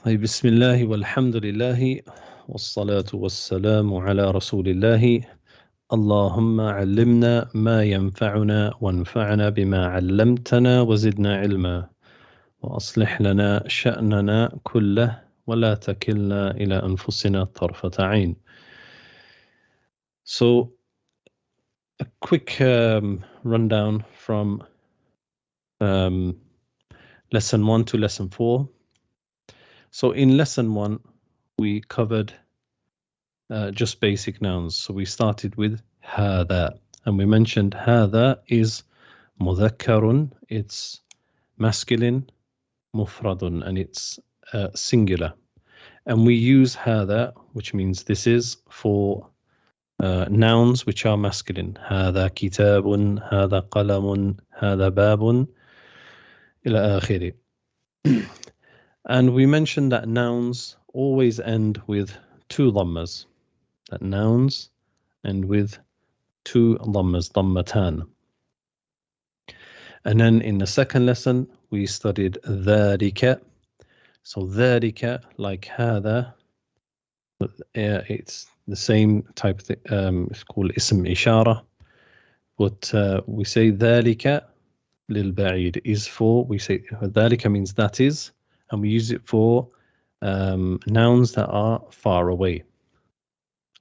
بسم الله والحمد لله والصلاة والسلام على رسول الله اللهم علمنا ما ينفعنا وانفعنا بما علمتنا وزدنا علما وأصلح لنا شأننا كله ولا تكلنا إلى أنفسنا طرفة عين. So a quick rundown from lesson 1 to lesson 4. So in lesson 1 we covered just basic nouns. So we started with هذا, and we mentioned هذا is مذكر, it's masculine, مفرد, and it's singular. And we use هذا, which means this is, for nouns which are masculine. هذا كتاب, هذا قلم, هذا باب, إلى آخره. And we mentioned that nouns always end with two dhammas. That nouns end with two dhammas, dhammatan. And then in the second lesson, we studied ذلك. So ذلك, like هذا, it's the same type of thing. It's called ism ishara. But we say ذلك للبعيد is for, we say ذلك means that is, and we use it for nouns that are far away.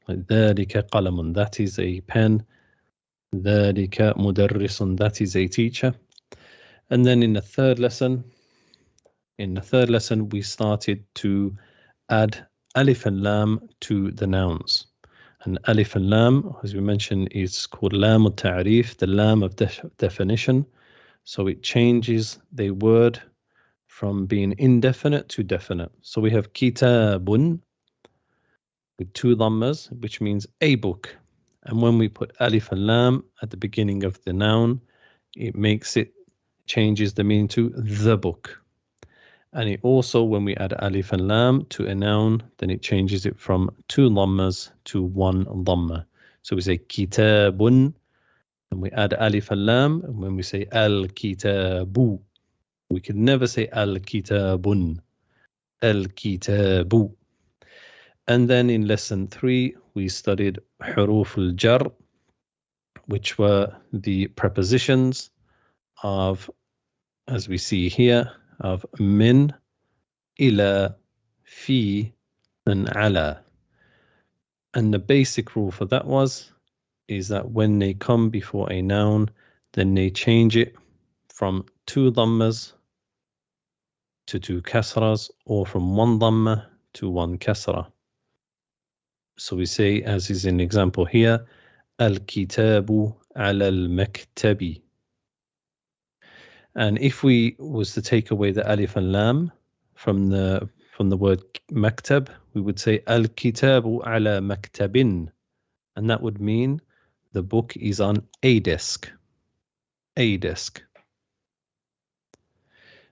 Like ذلك قلم, that is a pen. ذلك مدرس, that is a teacher. And then in the third lesson, we started to add alif and lam to the nouns. And alif and lam, as we mentioned, is called lam al-ta'rif, the lam of definition. So it changes the word from being indefinite to definite. So we have kitabun with two dhammas, which means a book. And when we put alif and lam at the beginning of the noun, it changes the meaning to the book. And it also, when we add alif and lam to a noun, then it changes it from two dhammas to one dhamma. So we say kitabun, and we add alif and lam, and when we say al-kitabu, we can never say al-kitabun, al-kitabu. And then in lesson 3, we studied huruf al-jar, which were the prepositions of, as we see here, of min, ila, fi, and ala. And the basic rule for that is that when they come before a noun, then they change it from two dhammas to two kasras, or from one dhamma to one kasra. So we say, as is in example here, al-kitabu ala al-maktabi. And if we was to take away the alif and lam from the word maktab, we would say al-kitabu ala maktabin, and that would mean the book is on a desk. A desk.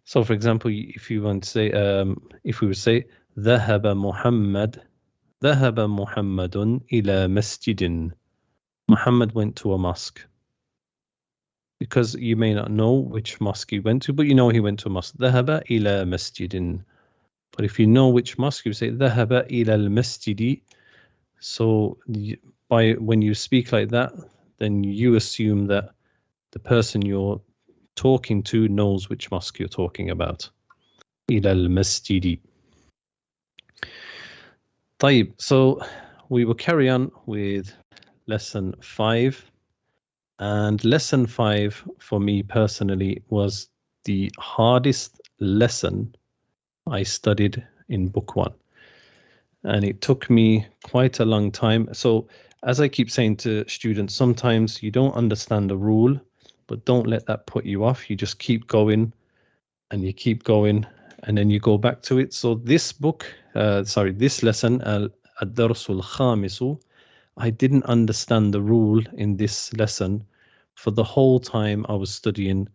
So, for example, if you want to say, if we would say ذهب محمد إلى مسجد. Muhammad went to a mosque. Because you may not know which mosque he went to, but you know he went to a mosque. ذهب إلى مسجد. But if you know which mosque, you say ذهب إلى المسجد. So when you speak like that, then you assume that the person you're talking to knows which mosque you're talking about. إلى المسجد. طيب, so we will carry on with lesson 5. And lesson 5 for me personally was the hardest lesson I studied in book 1. And it took me quite a long time. So as I keep saying to students, sometimes you don't understand the rule, but don't let that put you off. You just keep going and you keep going, and then you go back to it. So this this lesson, Ad-Darsul Khamisu, I didn't understand the rule in this lesson for the whole time I was studying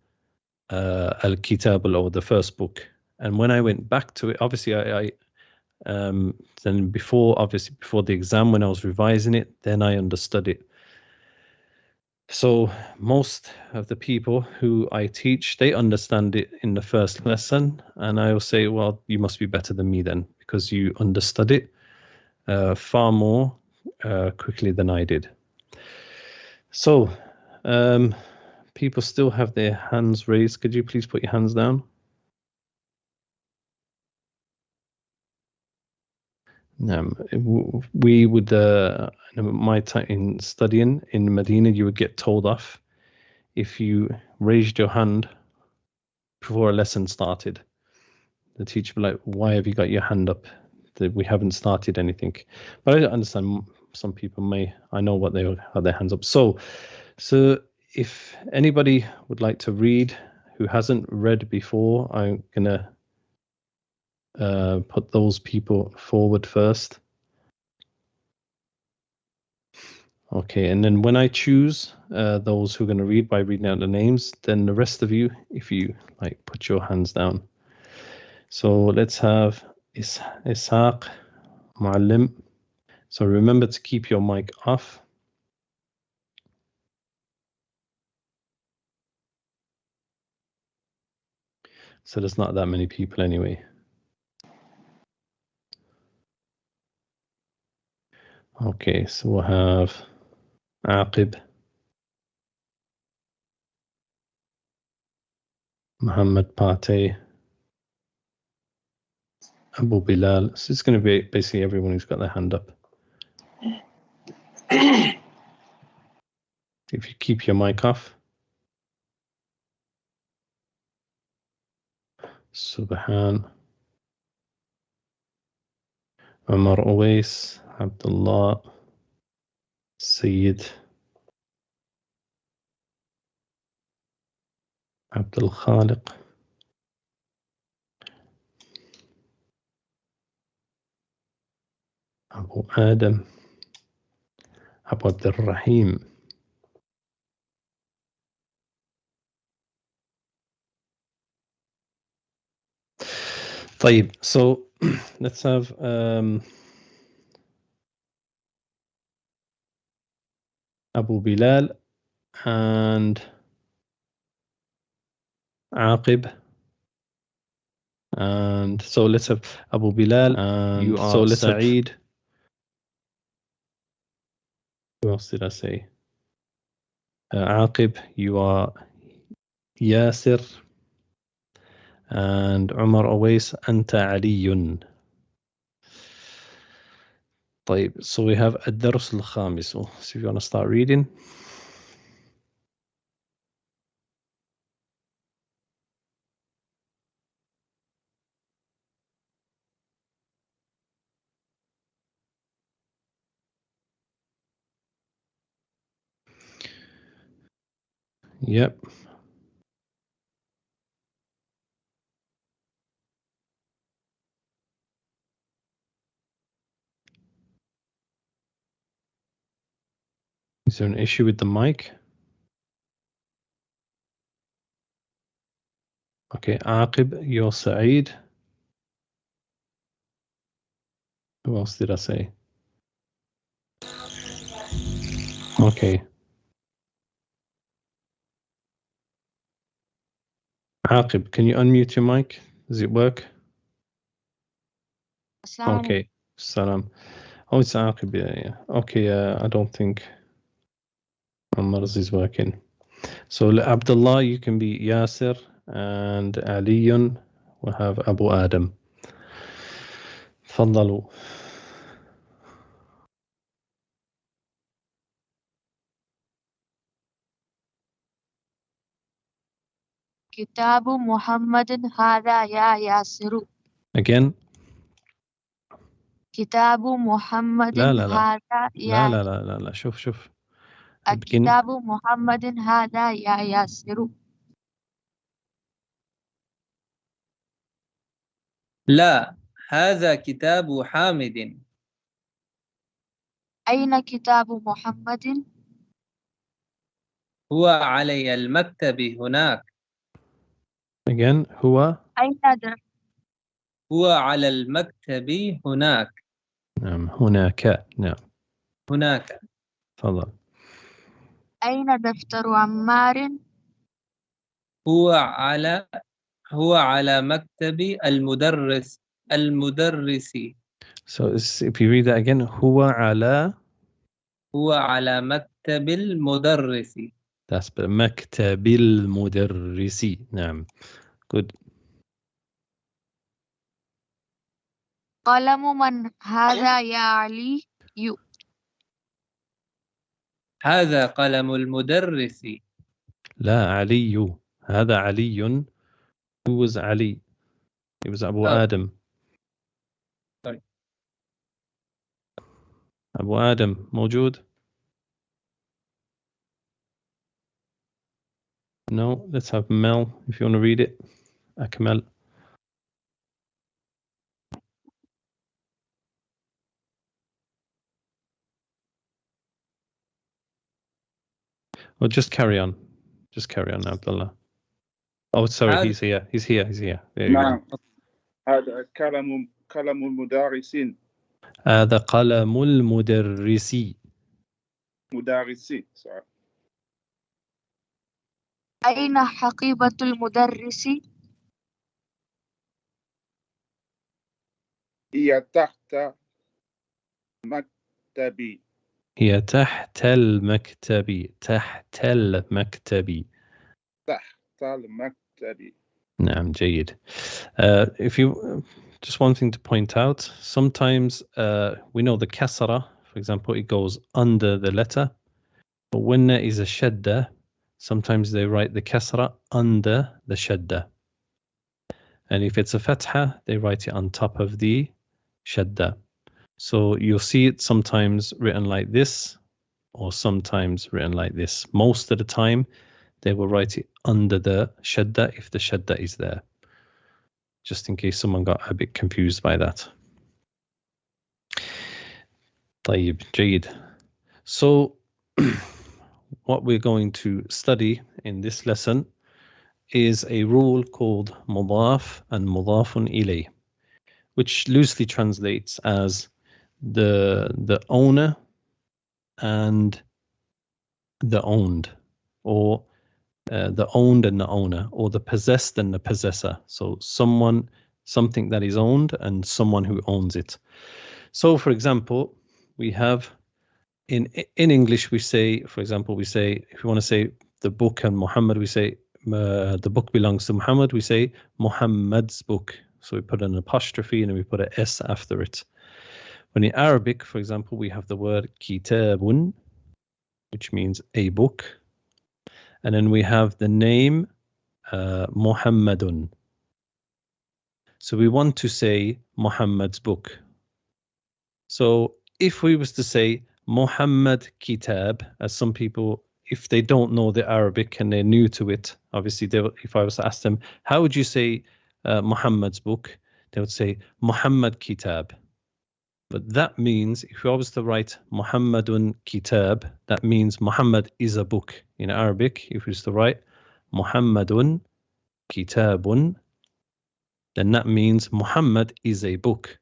Al-Kitab, or the first book. And when I went back to it, obviously then before the exam, when I was revising it, then I understood it. So most of the people who I teach, they understand it in the first lesson, and I will say, well, you must be better than me then, because you understood it far more quickly than I did. So people still have their hands raised. Could you please put your hands down? We would, my time in studying in Medina, you would get told off if you raised your hand before a lesson started. The teacher would be like, why have you got your hand up? That we haven't started anything. But I understand some people may, I know what they have their hands up. So if anybody would like to read who hasn't read before, I'm gonna put those people forward first. Okay, and then when I choose those who are going to read by reading out the names, then the rest of you, if you like, put your hands down. So let's have Ishaq Muallim. So remember to keep your mic off. So there's not that many people anyway. Okay, so we'll have Aqib, Muhammad Pate, Abu Bilal. So it's going to be basically everyone who's got their hand up. If you keep your mic off. Subhan, Umar Uwais, Abdullah, Sayyid, Abdul Khaliq, Abu Adam, Abu Abdul Rahim. طيب, so let's have Abu Bilal and Aqib, and so let's have Abu Bilal and you are Saeed. Who else did I say? Aqib, you are Yasir, and Umar Uwais, Anta Aliyun. طيب, so we have الدرس الخامس. So if you want to start reading. Yep. Is there an issue with the mic? Okay, Aqib, you're Saeed. Who else did I say? Okay. Aqib, can you unmute your mic? Does it work? Okay. Salam. Oh, it's Aqib. Yeah. Okay. I don't think Amar's is working. So Abdullah, you can be Yasir, and Aliyun will have Abu Adam. تفضلوا. كتاب محمد هذا يا ياسر. Again. كتاب محمد هذا يا لا شوف. كتاب محمد هذا يا ياسر. لا، هذا كتاب حامد. أين كتاب محمد؟ هو على المكتب هناك. Again, هو. أين هو على المكتب هناك. نعم، هناك. نعم. هناك. تفضل. أين دفتر عمار؟ هو على مكتب المدرس. So if you read that again, هو على مكتب المدرس. that's مكتب المدرس. نعم. Good. قلم من هذا يا علي؟ هذا قلم المدرس. لا، علي. هذا علي. Who was Ali? It was Abu Oh, Adam. sorry. أبو آدم موجود؟ No, let's have Mel if you want to read it. Akmal. Well, just carry on. Just carry on, Abdullah. Oh, sorry, he's here. He's here. There you go. هذا كلام المدرسين. هذا قلم المدرس. مدرسي. Sorry. أين حقيبة المدرس؟ هي تحت مكتبي. هي تحت المكتب. تحت المكتب. تحت المكتب. نعم، جيد. If you just one thing to point out, sometimes we know the kasra, for example, it goes under the letter, but when there is a shadda, sometimes they write the kasra under the shadda, and if it's a fatha, they write it on top of the shadda. So you'll see it sometimes written like this, or sometimes written like this. Most of the time, they will write it under the shadda if the shadda is there, just in case someone got a bit confused by that. طيب, جيد. So what we're going to study in this lesson is a rule called mudaf and mudafun ilay, which loosely translates as the owner and the owned, or the owned and the owner, or the possessed and the possessor. So something that is owned and someone who owns it. So for example, we have in English, we say, for example, we say, if we want to say the book and Muhammad, we say the book belongs to Muhammad, we say Muhammad's book. So we put an apostrophe and then we put an S after it. When in Arabic, for example, we have the word kitabun, which means a book. And then we have the name Muhammadun. So we want to say Muhammad's book. So if we was to say Muhammad Kitab, as some people, if they don't know the Arabic and they're new to it, obviously, if I was to ask them, how would you say Muhammad's book? They would say Muhammad Kitab. But that means, if I was to write Muhammadun Kitab, that means Muhammad is a book. In Arabic, if we was to write Muhammadun Kitabun, then that means Muhammad is a book.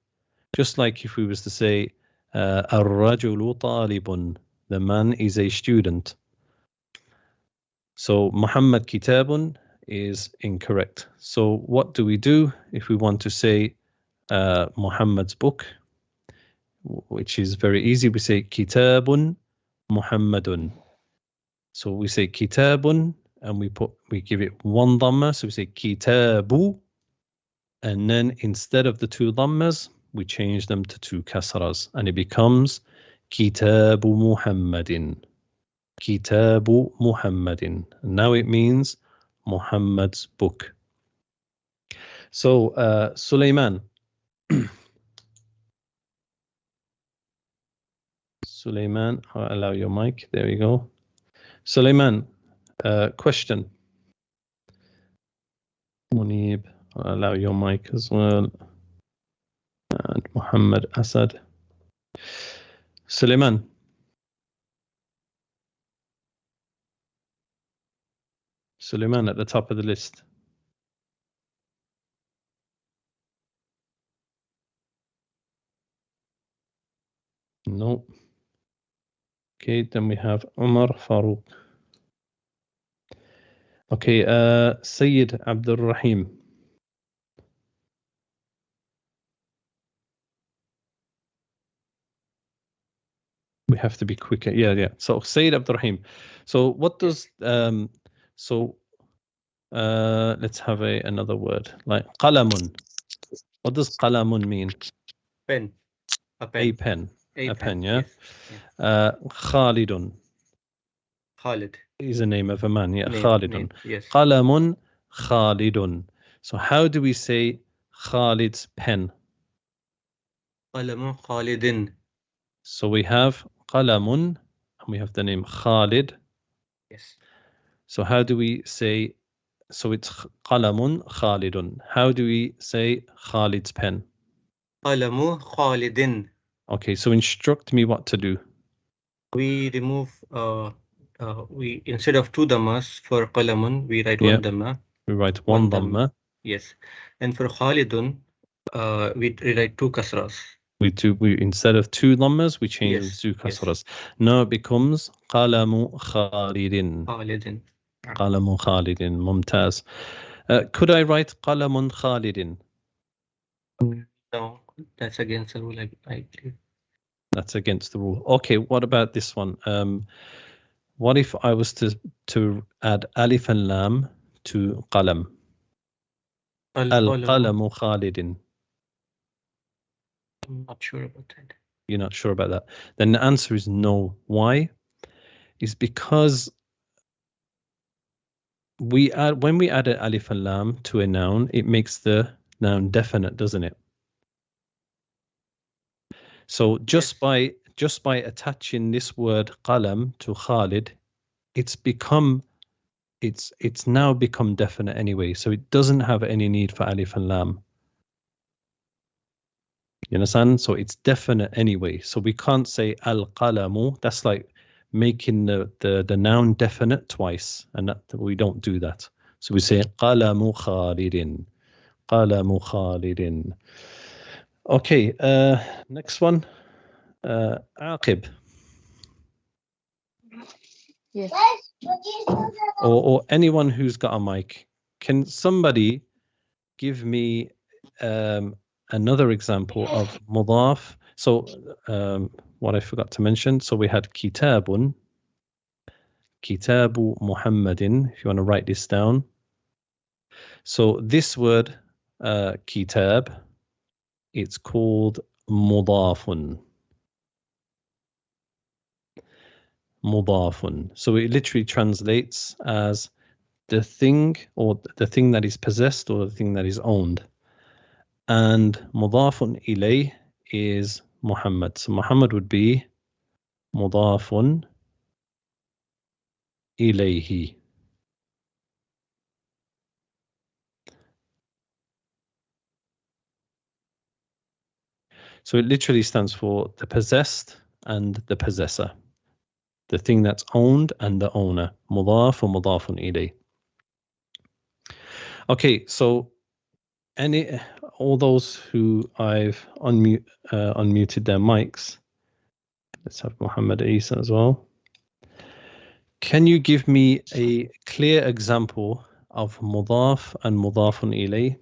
Just like if we was to say Ar-rajulu talibun, the man is a student. So Muhammad Kitabun is incorrect. So what do we do if we want to say Muhammad's book? Which is very easy. We say Kitabun Muhammadun. So we say Kitabun and we give it one dhamma. So we say Kitabu, and then instead of the two dhammas, we change them to two kasras, and it becomes Kitabu Muhammadin. Kitabu Muhammadin. And now it means Muhammad's book. So Sulaiman. Sulaiman, I'll allow your mic. There you go. Sulaiman, question. Munib, I'll allow your mic as well. And Muhammad Asad. Sulaiman. Sulaiman at the top of the list. No. Okay, then we have Umar Farouk. Okay, Sayyid Abdul Rahim. We have to be quicker. Yeah. So Sayyid Abdul Rahim. So what does let's have another word like qalamun. What does qalamun mean? Pen. A pen. A pen. A pen, yeah. Yes. Khalidun Khalid. is a name of a man, yeah. Name, Khalidun. yes. Qalamun Khalidun. So how do we say Khalid's pen? Qalamun Khalidin. So we have qalamun and we have the name Khalid. Yes. So how do we say, so it's qalamun Khalidun. How do we say Khalid's pen? Qalamu Khalidin. Okay, so instruct me what to do. We remove we instead of 2 dhammas for qalamun, we write 1 dhamma. We write one dhamma. Yes. And for Khalidun, we write 2 kasras. We instead of 2 dhammas, we change it to kasras. Now it becomes qalamu Khalidin. Khalidin. Qalamu Khalidin. Mumtaz. Could I write qalamun Khalidin? No, that's against the rule, I believe. That's against the rule. Okay, what about this one? What if I was to add alif and lam to qalam? Al-qalamu Khalidin. I'm not sure about that. You're not sure about that? Then the answer is no. Why? Is because when we add an alif and lam to a noun, it makes the noun definite, doesn't it? So just by attaching this word qalam to Khalid, it's now become definite anyway. So it doesn't have any need for alif and lam. You understand? So it's definite anyway. So we can't say al-qalamu. That's like making the noun definite twice, and we don't do that. So we say qalamu Khalidin. Qalamu Khalidin. Okay, next one. Aqib. Yes. Or anyone who's got a mic. Can somebody give me another example of mudaf? So what I forgot to mention, so we had kitabun, kitabu Muhammadin, if you want to write this down. So this word kitab, it's called mudafun. Mudafun. So it literally translates as the thing, or the thing that is possessed, or the thing that is owned. And mudafun ilay is Muhammad. So Muhammad would be mudafun ilayhi. So it literally stands for the possessed and the possessor. The thing that's owned and the owner. Mudaf or mudafun ilay. Okay, so all those who I've unmuted their mics. Let's have Muhammad Isa as well. Can you give me a clear example of mudaf and mudafun ilay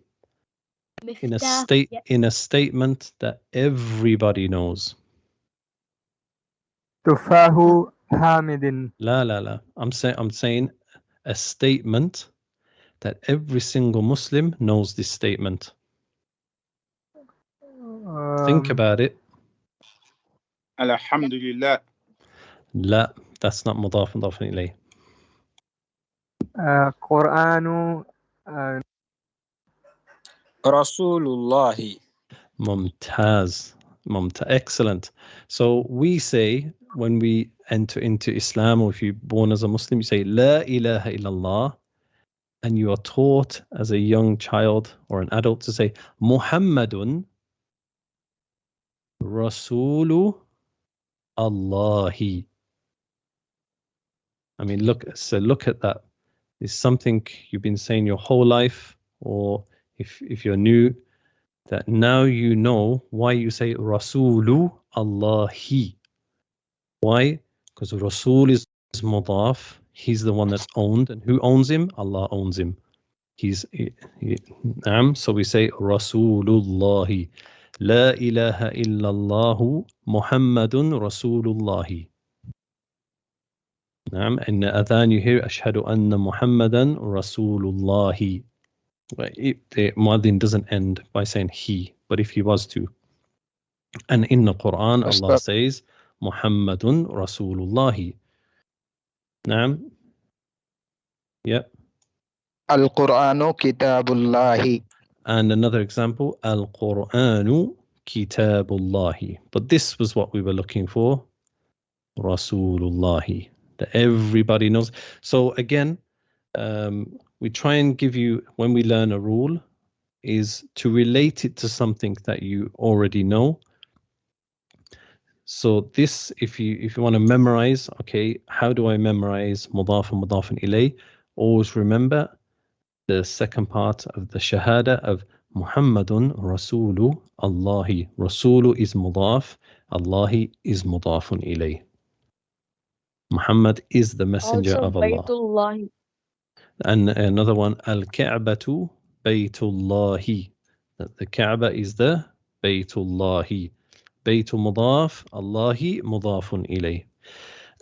in a statement that everybody knows? Tufahu Hamidin. La. I'm saying a statement that every single Muslim knows this statement. Think about it. Alhamdulillah. La, that's not mudaf mudafun ilay. Qur'anu. Rasulullahi. Mumtaz. Excellent. So we say when we enter into Islam, or if you're born as a Muslim, you say La ilaha illallah, and you are taught as a young child or an adult to say Muhammadun Rasulu Allahi. I mean, look at that. It's something you've been saying your whole life, or if you're new, that now you know why you say Rasulu Allahi. Why? Because Rasul is mudaf, he's the one that's owned. And who owns him? Allah owns him. So we say Rasulullahi. La ilaha illallahu Muhammadun Rasulullahi. In the adhan you hear Ashhadu anna Muhammadan Rasulullahi. The muadhin doesn't end by saying he, but if he was to. And in the Quran, Allah says Muhammadun Rasulullahi. Naam. Yep. Al-Qur'anu Kitabullahi. And another example, Al-Qur'anu Kitabullahi. But this was what we were looking for. Rasulullahi. That everybody knows. So again, we try and give you, when we learn a rule, is to relate it to something that you already know. So this, if you want to memorize, okay, how do I memorize mudaf and mudaf and ilay? Always remember the second part of the shahada of Muhammadun Rasulu Allahi. Rasulu is mudaf, Allahi is mudafun ilay. Muhammad is the messenger Also, of Allah. Baytullahi. And another one, Al-Ka'batu Baytullahi. The Kaaba is the Baytullahi. Baytu mudaf, Allahi mudafun ilay.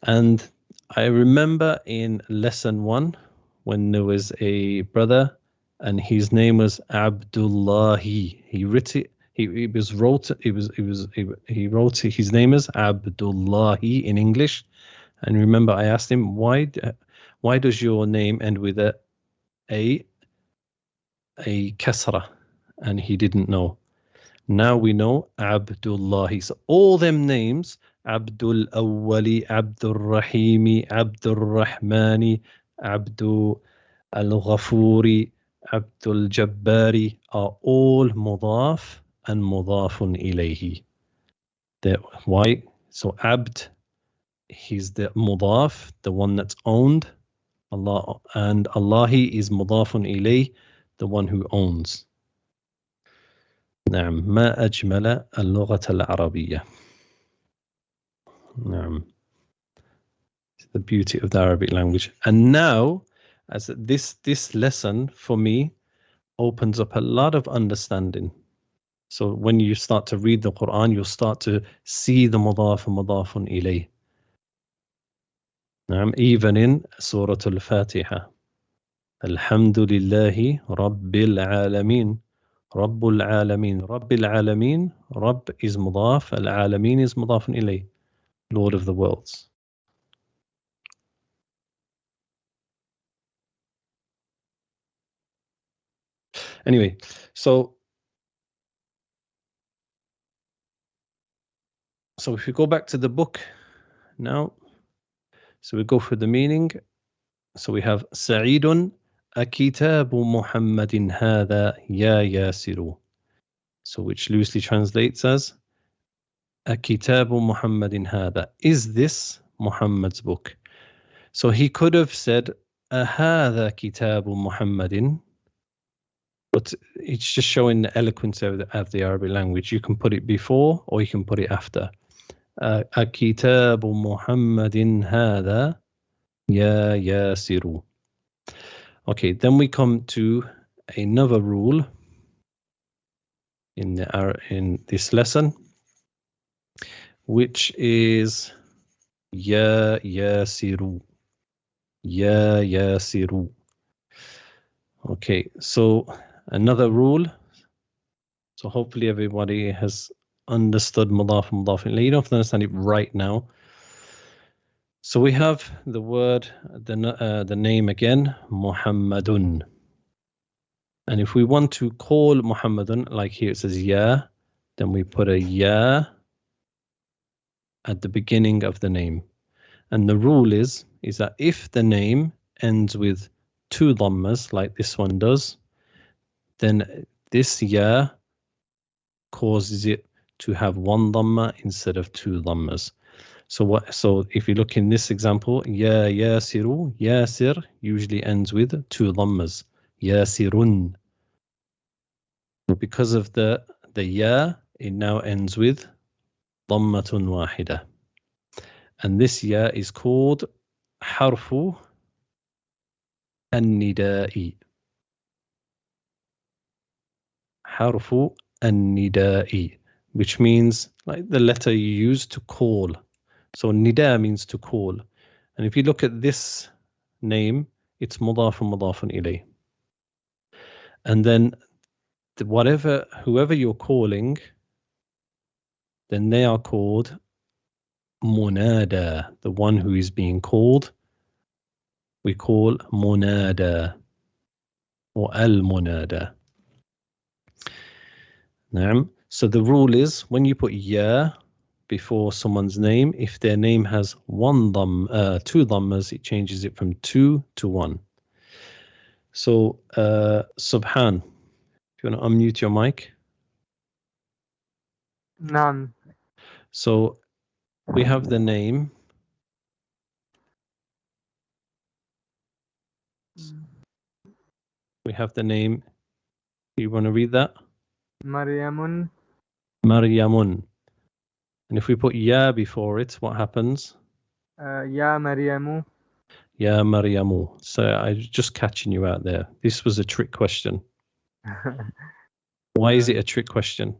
And I remember in lesson 1 when there was a brother and his name was Abdullahi. He wrote his name as Abdullahi in English. And remember, I asked him, why does your name end with a kasra? And he didn't know. Now we know Abdullahi. So all them names, Abdul Awwali, Abdul Rahimi, Abdul Rahmani, Abdul Al-Ghafuri, Abdul Jabbari are all mudaf and mudafun ilayhi. Why? So Abd, he's the mudaf, the one that's owned. Allah, and Allahi is mudafun ilayh, the one who owns. نعم ما أجمل اللغة العربية. نعم. The beauty of the Arabic language. And now, as this lesson for me opens up a lot of understanding. So when you start to read the Quran, you'll start to see the mudaf and mudafun ilayh. Even in Surah Al-Fatiha. Alhamdulillahi Rabbil Alameen. Rabbul Alameen. Rabbil Alameen. Rabb is mudaf. Al-Alameen is mudafun ilayh. Lord of the worlds. Anyway, so if we go back to the book now, so we go for the meaning. So we have Sa'idun akitabu Muhammadin hadha ya yasiru. So which loosely translates as akitabu Muhammadin hadha. Is this Muhammad's book? So he could have said ahadha kitabu Muhammadin. But it's just showing the eloquence of the Arabic language. You can put it before or you can put it after. Akitabu Muhammadin hadha ya yasiru. Okay, then we come to another rule in this lesson, which is ya yasiru. Ya yasiru. Okay, so another rule. So hopefully everybody has understood mudaf and mudaf ilayh. You don't have to understand it right now. So we have the word, the name again, Muhammadun. And if we want to call Muhammadun, like here it says ya, then we put a ya at the beginning of the name. And the rule is that if the name ends with 2 dhammas, like this one does, then this ya causes it to have 1 dhamma instead of 2 dhammas. So if you look in this example, ya yasiru, yasir usually ends with 2 dhammas. Yasirun. Because of the ya, it now ends with dhammatun wahida. And this ya is called harfu النداء. حرف النداء, which means like the letter you use to call. So nida means to call. And if you look at this name, it's mudaf and mudafun ilay. And then whoever you're calling, then they are called munada. The one who is being called, we call munada or al-munada. So the rule is when you put ya before someone's name, if their name has two dhammas, it changes it from 2 to 1. So Subhan, if you want to unmute your mic. نعم. So we have the name. We have the name. You want to read that? مريم. Maryamun. And if we put ya before it, what happens? يا مريم. Ya Maryamu. So I'm just catching you out there. This was a trick question. Why is it a trick question?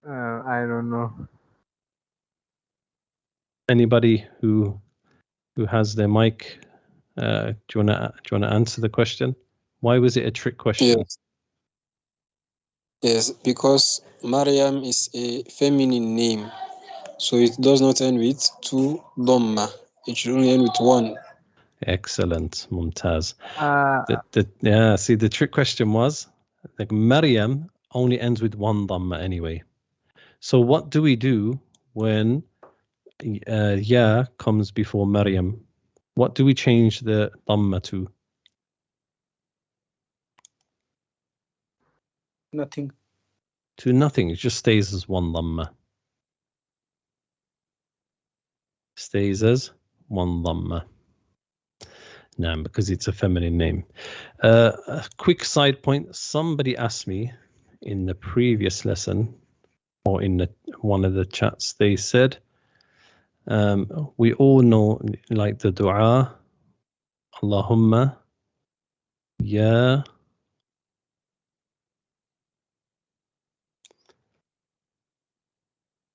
I don't know. Anybody who has their mic, do you want to answer the question? Why was it a trick question? Yes, because Maryam is a feminine name, so it does not end with 2 dhamma. It should only end with 1. Excellent, Mumtaz. See, the trick question was like Maryam only ends with 1 dhamma anyway. So what do we do when ya comes before Maryam? What do we change the dhamma to? Nothing. To nothing. It just stays as 1 dhamma. Stays as 1 dhamma. No, because it's a feminine name. A quick side point. Somebody asked me in the previous lesson or in one of the chats, they said, we all know like the dua, Allahumma ya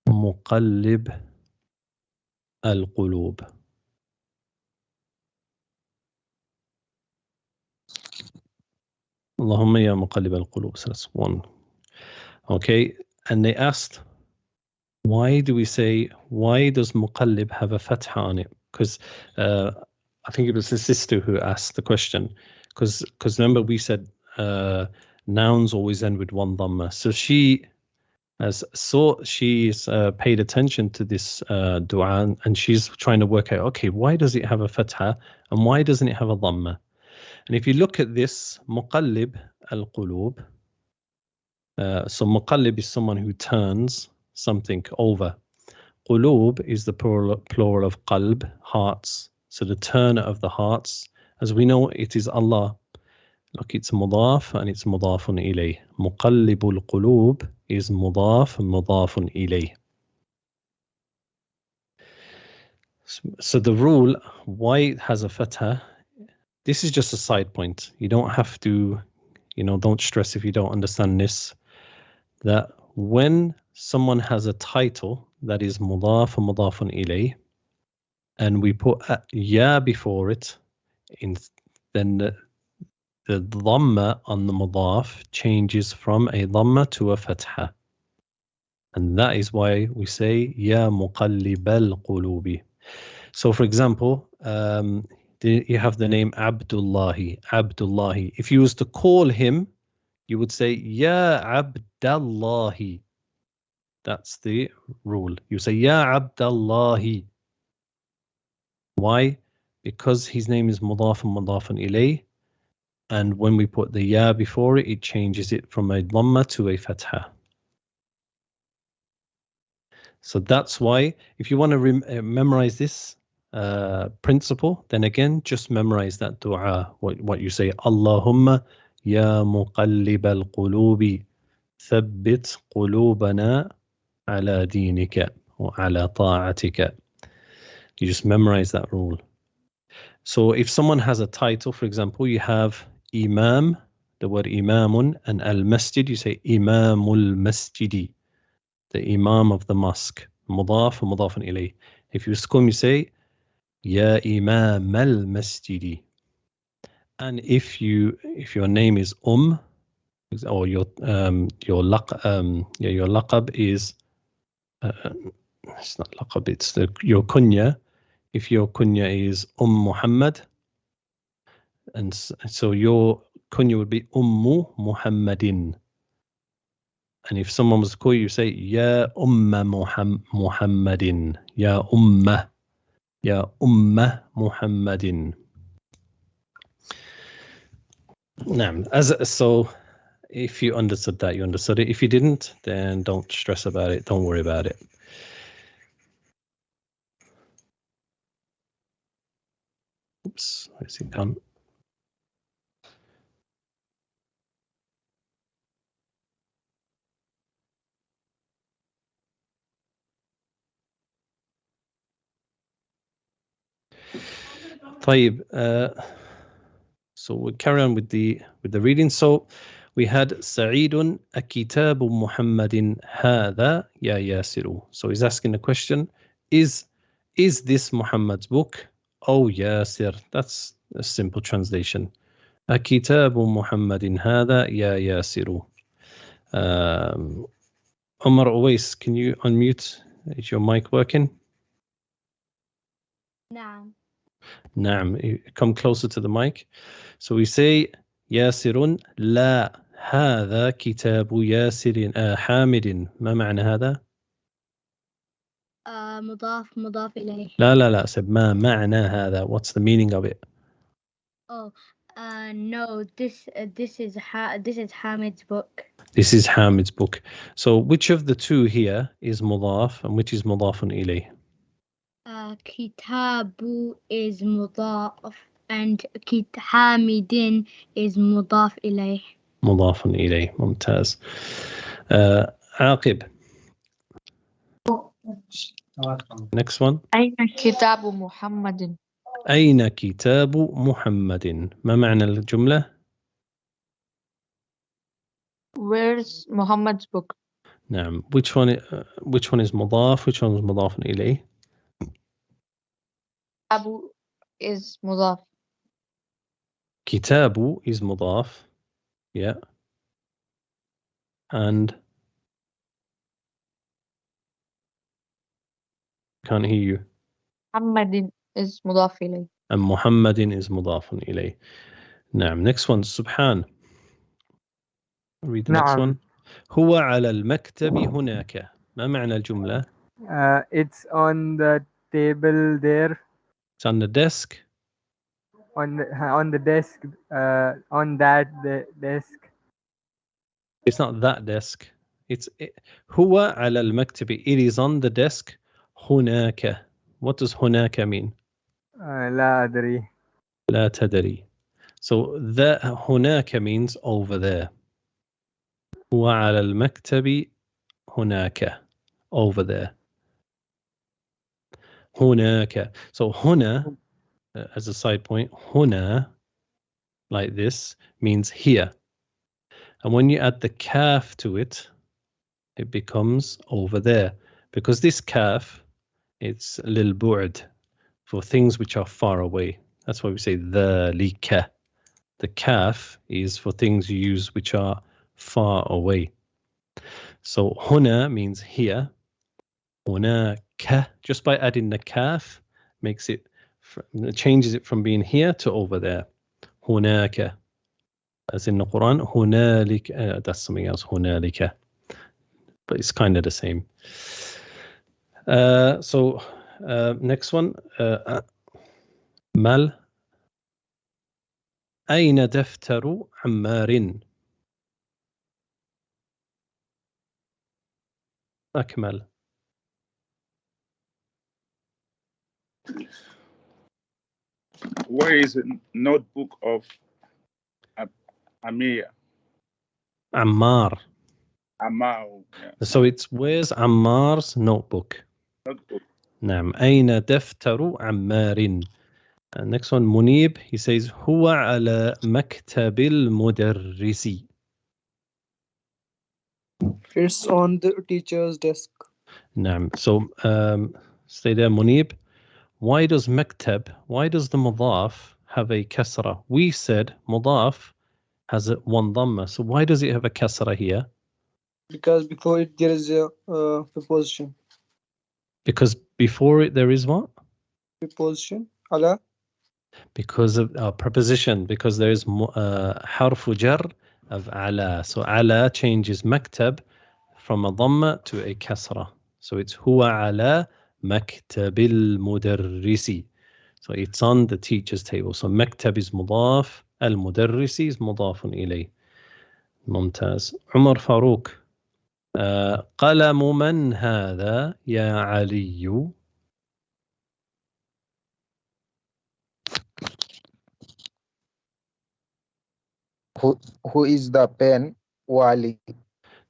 muqallib al-qulub. Allahumma ya muqallib al-qulub. So that's 1. Okay, and they asked, why does muqallib have a fatha on it? Because I think it was the sister who asked the question. Because remember we said nouns always end with 1 dhamma. So she's paid attention to this dua, and she's trying to work out, okay, why does it have a fatha and why doesn't it have a dhamma? And if you look at this, muqallib al-qulub, so muqallib is someone who turns something over. Qulub is the plural of qalb, hearts. So the turner of the hearts, as we know, it is Allah. Look, it's mudaf and it's mudafun ilay. Muqallibul qulub is mudaf and mudafun ilay. So the rule, why it has a fatha, this is just a side point. You don't have to, don't stress if you don't understand this, that when someone has a title that is mudaf and mudafun ilay, and we put ya before it, then the dhamma on the mudaf changes from a dhamma to a fatha. And that is why we say ya muqallibal qulubi. So for example, you have the name Abdullahi. Abdullahi. If you was to call him, you would say ya Abdallahi. That's the rule. You say ya Abdallahi. Why? Because his name is mudaf and mudafun ilay, and when we put the ya before it, it changes it from a dhamma to a fatha. So that's why, if you want to memorize this principle, then again, just memorize that dua. What you say, Allahumma ya muqallib al-qulubi thabbit qulubana ala dinika or ala ta'atika. You just memorize that rule. So if someone has a title, for example, you have Imam, the word Imamun, and Al-Masjid, you say Imamul Masjidi, the Imam of the mosque. Mudaf and Mudafun ilay. If you skum, you say Ya Imam al-Masjidi. And if your name is or your laqab is it's not laqab, it's your kunya. If your kunya is Muhammad, and so your kunya would be Muhammadin. And if someone was to call you, say Ya Muhammadin, Ya Muhammadin. So if you understood that, you understood it. If you didn't, then don't stress about it. Don't worry about it. Oops, where's it gone? طيب, so we'll carry on with the reading. So we had Sa'idun akitabu Muhammadin hadha ya Yasiru. So he's asking the question, is this Muhammad's book? Oh Yasir. That's a simple translation. Akitabu Muhammadin hadha ya Yasiru. Omar Uwais, can you unmute? Is your mic working? Naam, come closer to the mic. So we say Yasirun la هذا كتاب ياسر حامد. ما معنى هذا؟ مضاف إليه. لا سب ما معنى هذا? What's the meaning of it? No, this is Hamid's book. This is Hamid's book. So which of the two here is mudaf and which is mudafun ilayh? Kitabu is mudaf and Hamidin is mudaf ilayh. Mudafun ilayh. ممتاز. عاقب. Next one. أين كتاب محمد؟ أين كتاب محمد؟ ما معنى الجملة؟ Where's Muhammad's book? نعم. Which one is مضاف? Which one is مضاف إليه? Abu is mudaf. Kitabu is mudaf. Yeah. And can't hear you. Muhammadin is mudaf ilay. And Muhammadin is mudafun ilay. نعم. Next one. Subhan. Read the next one. هو على المكتب هناك. ما معنى الجملة? It's on the table there. It's on the desk. On the desk. On that desk. It's not that desk. It's هو على المكتب. It is on the desk. هناك. What does هناك mean? لا أدري. لا تدري. So the هناك means over there. هو على المكتب هناك. Over there. هناك. So هنا, as a side point, هنا, like this, means here. And when you add the kaf to it, it becomes over there. Because this kaf, it's lil bu'd, for things which are far away. That's why we say dhalika. The kaf is for things you use which are far away. So huna means here. Hunaka, just by adding the kaf, makes it, changes it from being here to over there. Hunaka, as in the Quran, hunalika, that's something else, hunalika, but it's kind of the same. So next one, mal. أين دفتر عمار؟ أكمل. Where is the notebook of Amir? Ammar. Ammar. Yeah. So it's where's Ammar's notebook? Notebook. نعم. أين دفتر عمار? Next one, Munib. He says, هو على مكتب المدرس. It's on the teacher's desk. نعم. So stay there, Munib. Why does مكتب, why does the mudaf have a kasra? We said mudaf has a one dhamma. So why does it have a kasra here? Because before it there is a preposition. Because before it there is what? Preposition. Ala. Because of our preposition, because there is harfu jar of ala. So ala changes maktab from a dhamma to a kasra. So it's huwa ala maktabil mudarrisi. So it's on the teacher's table. So maktab is mudaf, al mudarrisi is mudafun ilay. ممتاز. عمر فاروق. قلم من هذا يا علي؟ Who is the pen? Wali.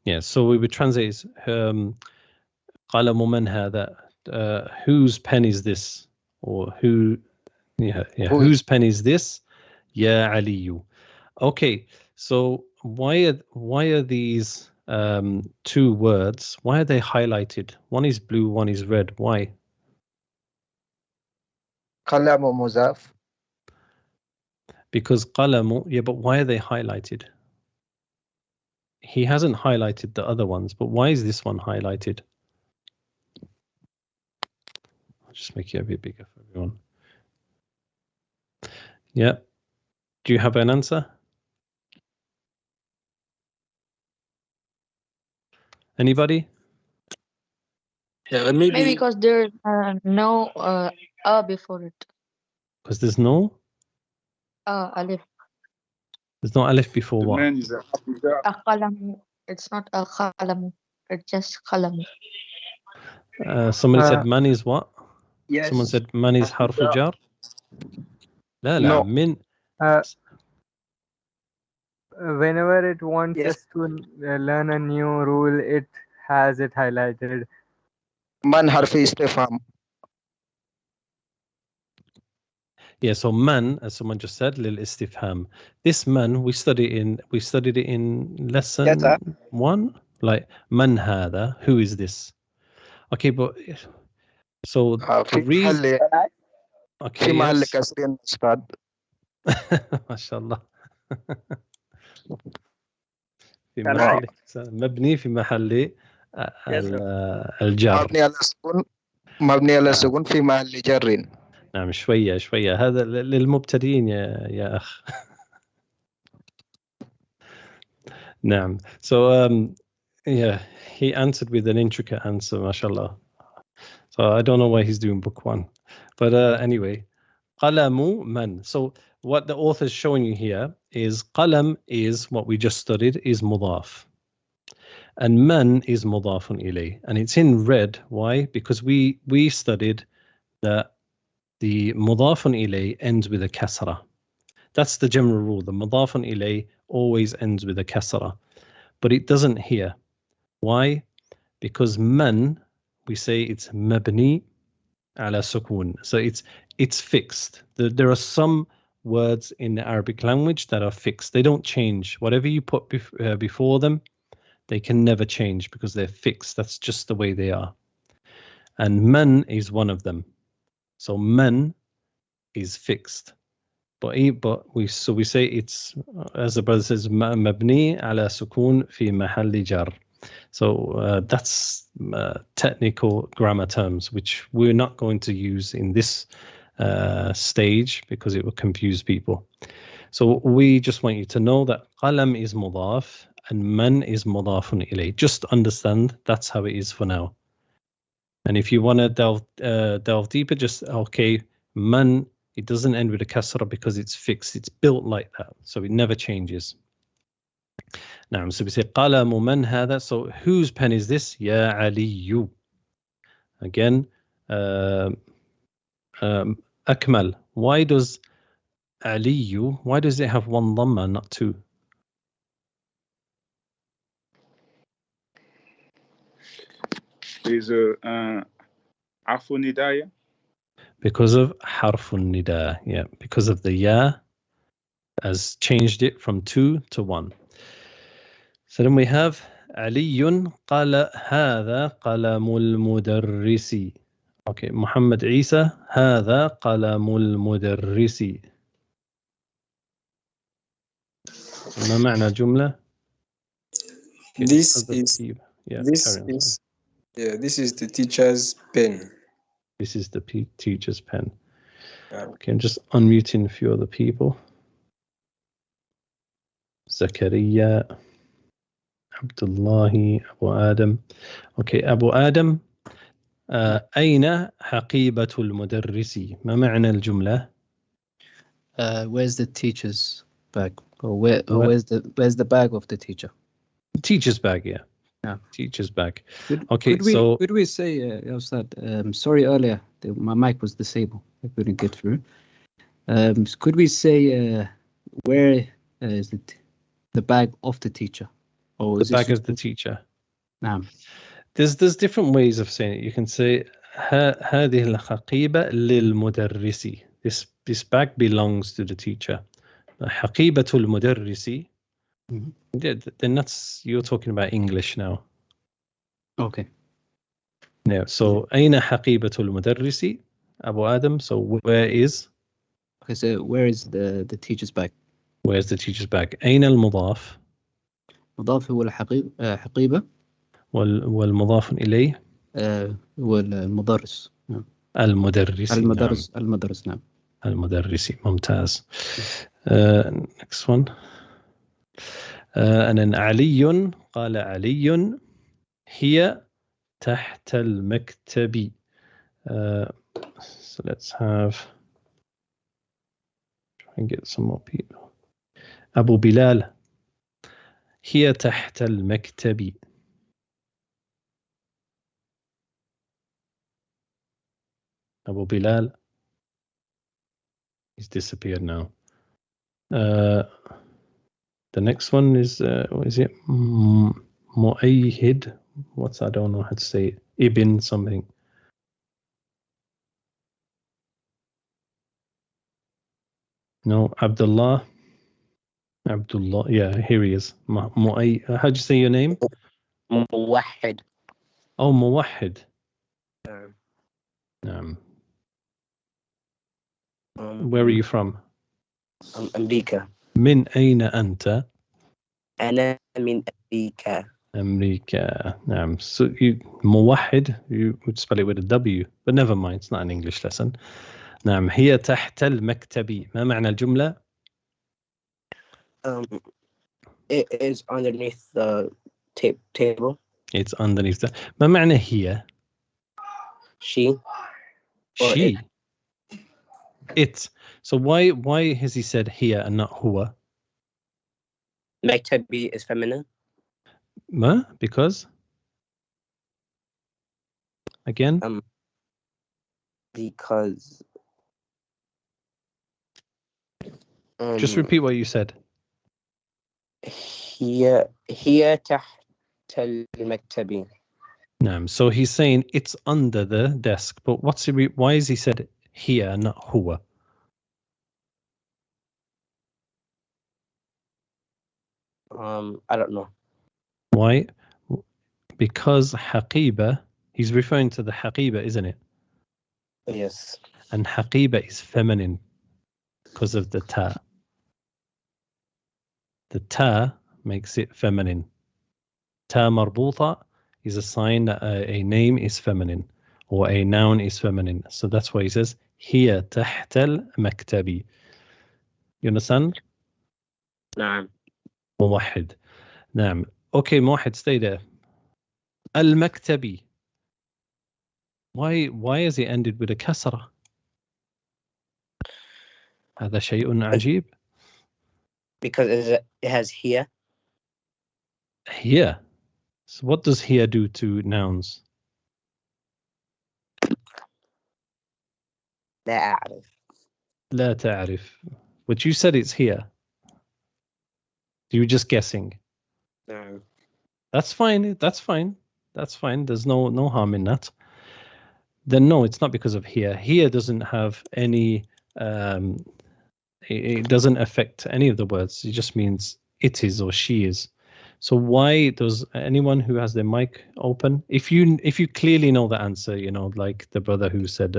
Yeah, so we would translate قلم من هذا, whose pen is this? Or who, whose pen is this? Ya Aliyu. Okay, so why are these two words, why are they highlighted? One is blue, one is red. Why? Qalamu muzaf. Because qalamu, yeah, but why are they highlighted? He hasn't highlighted the other ones, but why is this one highlighted? I'll just make it a bit bigger for everyone. Yeah. Do you have an answer? Anybody? Yeah, maybe. Maybe because there's no before it. Because there's no? Alif. There's no alif before The what? man is a Qalam. It's not qalam. It's just qalam. Somebody said man is what? Yes. Someone said man is harfu jar. لا لا No. min. Whenever it wants Yes. us to learn a new rule, it has it highlighted. Man harfi istifham. Yeah, so man, as someone just said, lil istifham. This man we studied it in lesson Yes, 1. Like man hada, who is this? Okay, but so the في reason. محل Okay, في محل yes. كسر أستاذ. ما شاء الله. في محل مبني في محل الجر. مبني على السكون. مبني على السكون في محل جر. نعم شوية هذا للمبتدئين يا أخ. نعم. So yeah, he answered with an intricate answer, mashallah. So I don't know why he's doing book 1. But anyway, qalamu man. So what the author is showing you here is qalam is what we just studied, is mudaf. And man is mudafun ilay. And it's in red. Why? Because we studied that the mudafun ilay ends with a kasra. That's the general rule. The mudafun ilay always ends with a kasra. But it doesn't here. Why? Because man, we say it's mabni ala sukun. So it's fixed. There are some words in the Arabic language that are fixed. They don't change. Whatever you put before them, they can never change because they're fixed. That's just the way they are. And man is one of them. So man is fixed. But we say it's, as the brother says, mabni ala sukun fi mahalli jar. So that's technical grammar terms, which we're not going to use in this stage because it will confuse people. So we just want you to know that qalam is mudaf and man is mudafun ilay. Just understand that's how it is for now. And if you want to delve deeper, just okay, man, it doesn't end with a kasra because it's fixed. It's built like that, so it never changes. Now, so we say qalamu man hada. So whose pen is this? Ya Aliyu. Again, Akmal. Why does Aliyu? Why does it have one dhamma, not two? is a Harf Nida. Because of Harf Nida. Yeah, because of the ya has changed it from 2 to 1. So then we have علي قال هذا قلم المدرس. Okay, Muhammad Isa هذا قلم المدرس. ما معنى الجملة؟ This Other is people. Yeah, this carry on. is this is the teacher's pen. This is the teacher's pen. Yeah. Okay, I'm just unmuting a few other people. Zakaria, Abdullahi, Abu Adam. Okay, Abu Adam. أين حقيبة المدرس؟ ما معنى الجملة؟ Where's the teacher's bag? Or where's the bag of the teacher? Teacher's bag, yeah. Yeah. Teacher's bag. Could we say, Ustad, sorry earlier, my mic was disabled. I couldn't get through. Could we say where is it? The bag of the teacher? Or The bag of the teacher. Naam. There's different ways of saying it. You can say هذه الحقيبة للمدرس. This bag belongs to the teacher. حقيبة المدرس. Then you're talking about English now. Okay. No. So أين حقيبة المدرس? Abu Adam. So where is? Okay. So where is the teacher's bag? Where's the teacher's bag? أين المضاف؟ مضاف هو الحقيبة. والمضاف إليه؟ هو المدرس. المدرس. المدرس نعم. المدرس. ممتاز. Next one. أنا علي قال علي هي تحت المكتب. So let's try and get some more people. أبو بلال هي تحت المكتب. Abu Bilal, he's disappeared now. The next one is what is it? Mu'ayyid. I don't know how to say it. Ibn something. No, Abdullah. Yeah, here he is. How'd you say your name? موحد. Oh, Muwahid. Where are you from? أمريكا. من أين أنت? أنا من أمريكا. أمريكا. نعم. So موحد, you would spell it with a W, but never mind, it's not an English lesson. نعم. هي تحت المكتب. ما معنى الجملة? It is underneath the table. It's underneath the. ما معنى هي? She. She. It. So why has he said here and not huwa? مكتبي is feminine. Ma? Because? Again? Because. Just repeat what you said. هي تحت المكتب. So he's saying it's under the desk, but why is he said here and not huwa? I don't know. Why? Because haqiba, he's referring to the haqiba, isn't it? Yes. And haqiba is feminine because of the ta. The ta makes it feminine. Ta marbuta is a sign that a name is feminine or a noun is feminine. So that's why he says here تحت المكتب. You understand? نعم. موحد. نعم. Okay, موحد, stay there. المكتبي. Why is it ended with a كسرة? هذا شيء عجيب. Because it has here. Here. So what does here do to nouns? لا أعرف. لا تعرف. But you said it's here. You were just guessing. No. That's fine. That's fine. There's no harm in that. then no, it's not because of here. Here doesn't have any, it doesn't affect any of the words. It just means it is or she is. So why does anyone who has their mic open, if you clearly know the answer, you know, like the brother who said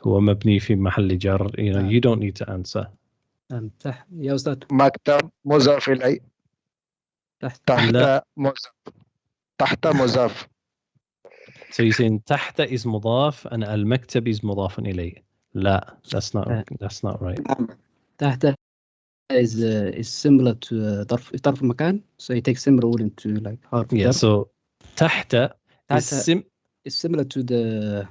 هو مبني في محل جر, you know, you don't need to answer. يا أستاذ مكتب مضاف إليه تحت مضاف تحت مضاف. So you're saying تحت is مضاف and المكتب is مضاف إليه. لا, that's not right. تحت is similar to ظرف مكان, so you take similar word into like harf. Yeah, so تحت is similar to the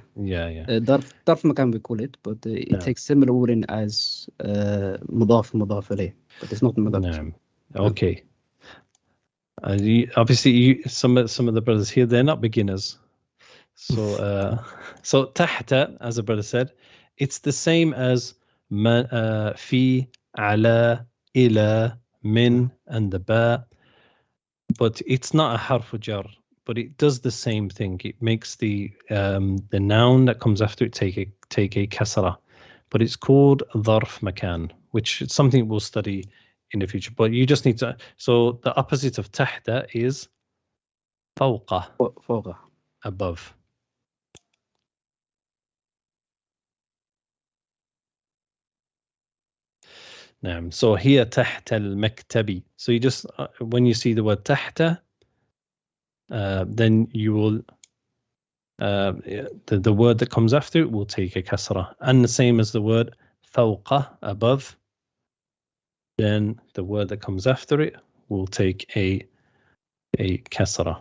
ظرف مكان we call it, but it takes similar wording as مضاف إليه, but it's not مضاف. نعم. Okay. Obviously, some of the brothers here, they're not beginners. So so تحت, as the brother said, it's the same as في, على, إلى, من, and the ba, but it's not a harf jar, but it does the same thing. It makes the noun that comes after it take a kasra, but it's called ظرف مكان, which is something we'll study in the future. But you just need to, so the opposite of تحت is فوق, above. So here تحت المكتب. So you just when you see the word تحت, then you will the word that comes after it will take a kasra, and the same as the word فوق, above. Then the word that comes after it will take a kasra.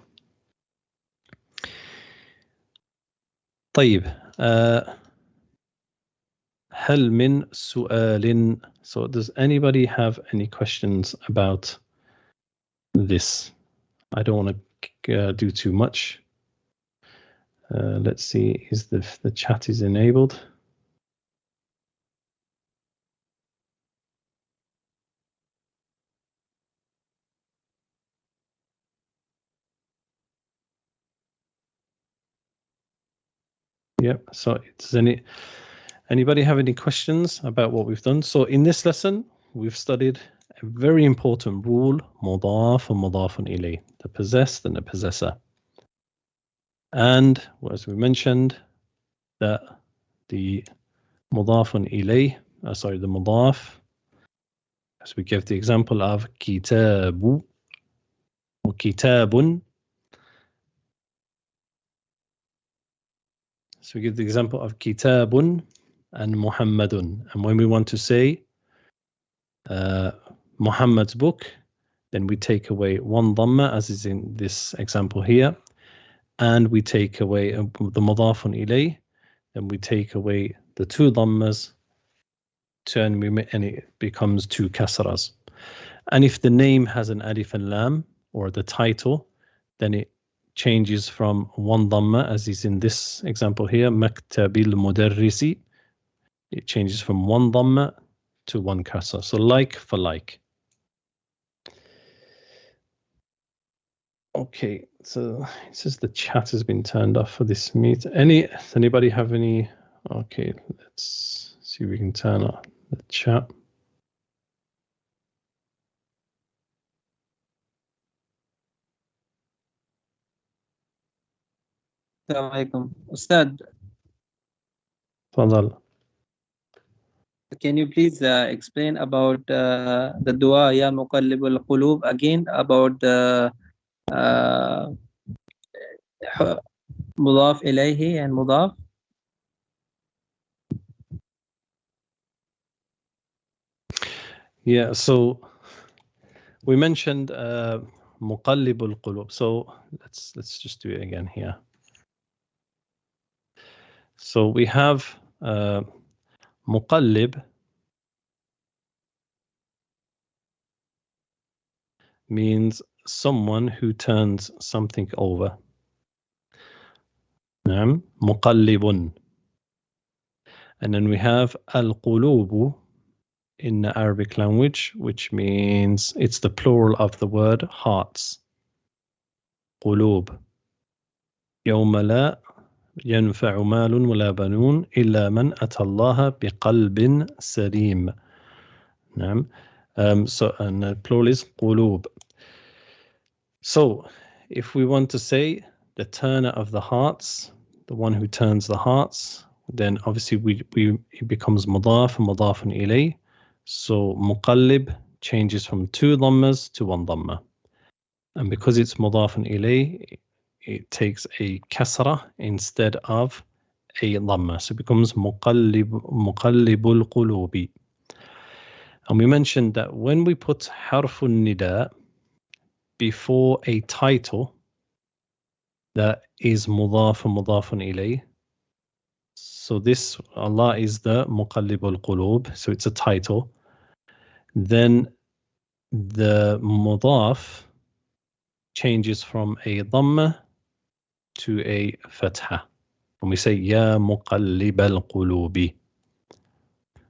طيب. هل من سؤال? So does anybody have any questions about this? I don't want to do too much. Let's see, is the chat is enabled? Yep. So does anybody have any questions about what we've done? So in this lesson, we've studied a very important rule, مضاف ومضاف إليه, the possessed and the possessor. And as we mentioned, that the مضاف إليه, the مضاف, as we gave the example of كتاب وكتاب. So we give the example of kitabun and Muhammadun. And when we want to say Muhammad's book, then we take away one dhamma, as is in this example here, and we take away the mudafun ilay, then we take away the two dhammas, and it becomes two kasras. And if the name has an alif and lam, or the title, then it changes from one dhamma, as is in this example here, maktabil mudarrisi. It changes from one dhamma to one kasra. So like for like. Okay, so it says the chat has been turned off for this meet. Does anybody have any? Okay, let's see if we can turn on the chat. السلام عليكم أستاذ. تفضل. Can you please explain about the dua Ya Muqallib al-Qulub again, about the mudaf ilayhi and mudaf? Yeah, so we mentioned Muqallib al-Qulub. So let's just do it again here. So we have Muqallib means someone who turns something over. Muqallibun. And then we have al-qulubu in the Arabic language, which means it's the plural of the word hearts. Qulub. يوم لا ينفع مال ولا بنون إلا من أتى الله بقلب سليم. نعم. So, and the plural is قلوب. So, if we want to say the turner of the hearts, the one who turns the hearts, then obviously it becomes mudaf and mudaf ilay. So muqallib changes from 2 dhammas to 1 dhamma. And because it's mudaf ilay, it takes a kasra instead of a dhamma. So it becomes muqallibul qulubi. And we mentioned that when we put Harf Nida before a title that is mudaf and mudaf ilay, so this Allah is the muqallibul qulub, so it's a title, then the mudaf changes from a dhamma to a fatha. When we say Ya muqallibal qulubi,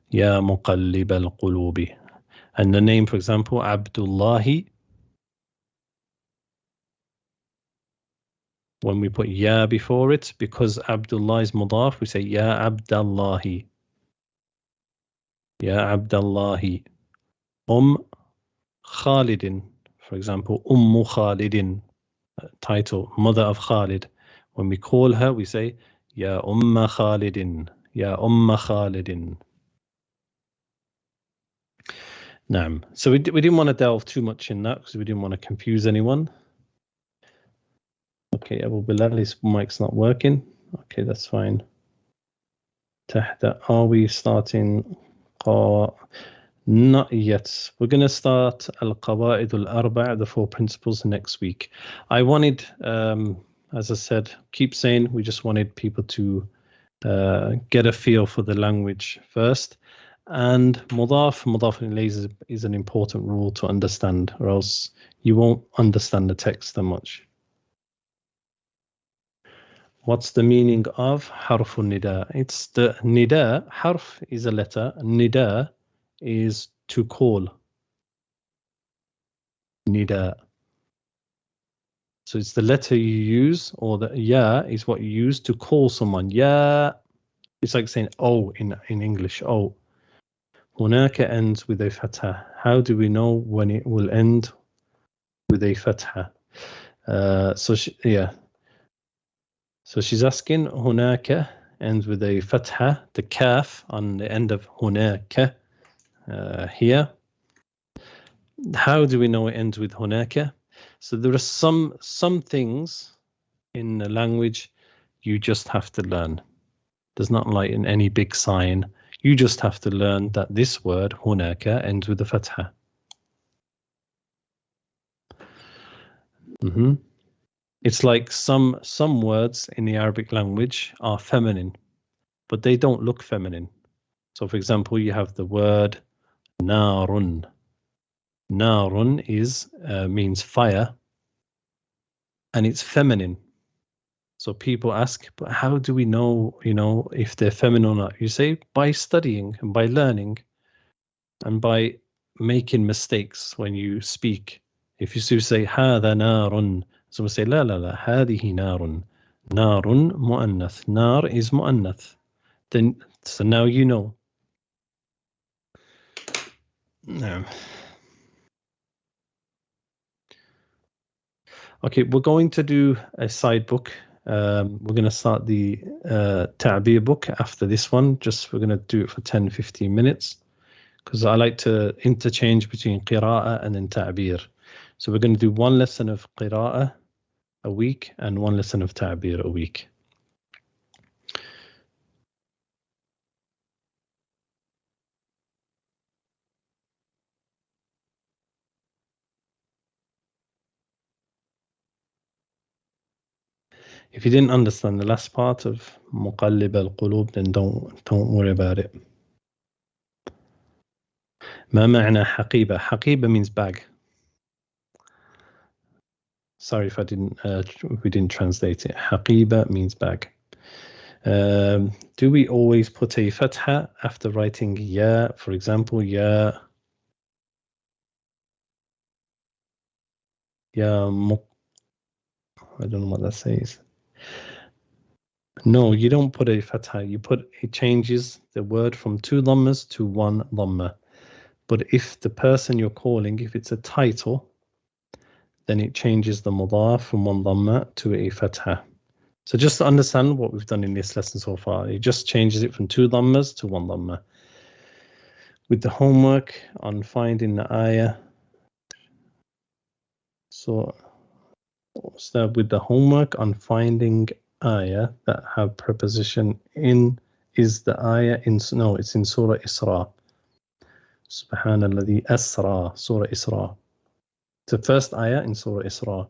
Ya muqallibal qulubi. And the name, for example, Abdullahi, when we put Ya before it, because Abdullah is mudaf, we say Ya Abdallahi. Ya Abdallahi. Khalidin, for example, Ummu Khalidin, title, mother of Khalid. When we call her, we say Ya Umma Khalidin, Ya Umma Khalidin. Naam. So we didn't want to delve too much in that because we didn't want to confuse anyone. Okay, Abu Bilal, his mic's not working. Okay, that's fine. Tahta, are we starting? Not yet. We're going to start Al-Qawa'id Al-Arba', the 4 principles, next week. I wanted, as I said, keep saying, we just wanted people to get a feel for the language first. And mudaf ilayh is an important rule to understand, or else you won't understand the text that much. What's the meaning of harf nida? It's the nida. Harf is a letter. Nida is to call. Nida. So it's the letter you use, or the ya is what you use to call someone. Ya. It's like saying oh in English. Oh. Hunaka ends with a fatha. How do we know when it will end with a fatha? So she's asking, hunaka ends with a fatha, the kaf on the end of hunaka here. How do we know it ends with hunaka? So there are some things in the language you just have to learn. There's not like in any big sign. You just have to learn that this word, hunaka, ends with a fatha. It's like some words in the Arabic language are feminine, but they don't look feminine. So, for example, you have the word narun. Narun means fire, and it's feminine. So people ask, but how do we know, if they're feminine or not? You say by studying and by learning and by making mistakes when you speak. If you say هذا نار, so we say لا لا لا هذه نار. نار مؤنث. Nar is مؤنث. Then so now you know. No. Okay, we're going to do a side book. We're going to start the Ta'bir book after this one. We're going to do it for 10-15 minutes because I like to interchange between Qira'ah and then Ta'bir. So we're going to do 1 lesson of Qira'ah a week and 1 lesson of Ta'bir a week. If you didn't understand the last part of Muqallib al-Qulub, then don't worry about it. ما معنى حقيبة? حقيبة means bag. Sorry if we didn't translate it. Haqiba means bag. Do we always put a fatha after writing ya? For example, ya I don't know what that says. No, you don't put a fatha. It changes the word from 2 dhammas to 1 dhamma. But if the person you're calling, if it's a title, then it changes the mudaf from 1 dhamma to a fatha. So just to understand what we've done in this lesson so far, it just changes it from 2 dhammas to 1 dhamma. With the homework on finding the ayah, so start with the homework on finding ayah that have preposition in, is the ayah in, no, it's in Surah Isra. Subhanalladhi Asra, Surah Isra. The first ayah in Surah Isra.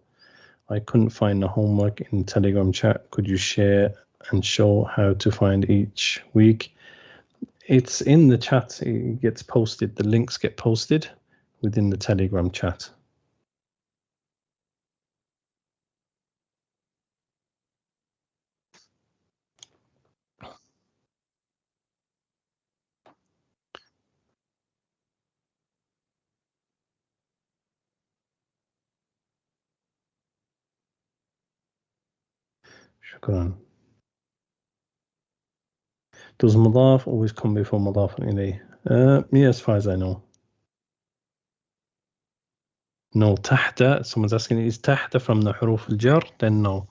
I couldn't find the homework in Telegram chat. Could you share and show how to find each week? It's in the chat. It gets posted. The links get posted within the Telegram chat. Shukran. Does mudaf always come before mudaf ilay? Yeah, as far as I know. No, tahta, someone's asking, is tahta from the huruf al-jar? Then no.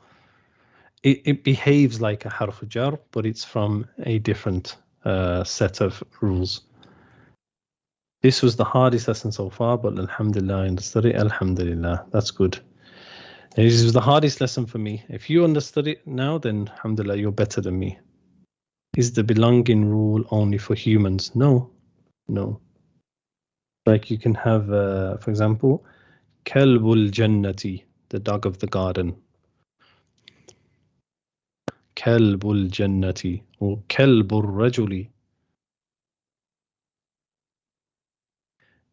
It behaves like a harf al-jar, but it's from a different set of rules. This was the hardest lesson so far, but alhamdulillah, I understood it. Alhamdulillah, that's good. This was the hardest lesson for me. If you understood it now, then alhamdulillah, you're better than me. Is the belonging rule only for humans? No, no. Like you can have, for example, kalbul jannati, the dog of the garden. Kalbul jannati, or kalbul rajuli.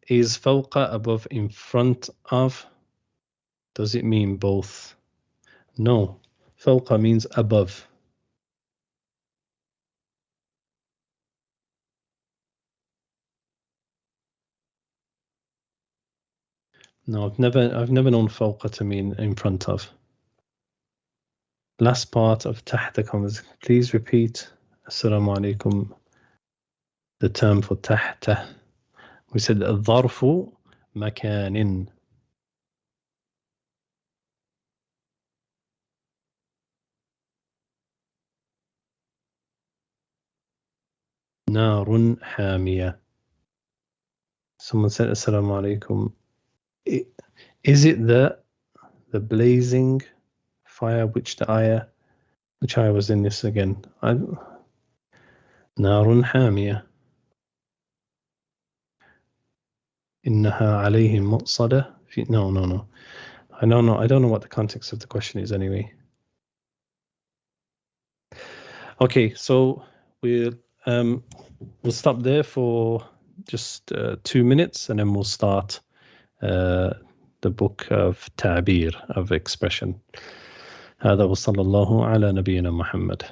Is fawqa above, in front of? Does it mean both? No. Fawqa means above. No, I've never known fawqa to mean in front of. Last part of tahta conversation. Please repeat. Assalamu alaikum. The term for tahta. We said الظرف مكان. نار حامية. Someone said assalamu alaikum. Is it the blazing fire which ayah was in this again? نار حامية. إنها عليهم مؤصدة. No. I don't know what the context of the question is anyway. Okay, so we'll stop there for just 2 minutes, and then we'll start the book of ta'bir, of expression. هذا وصلى الله على نبينا محمد.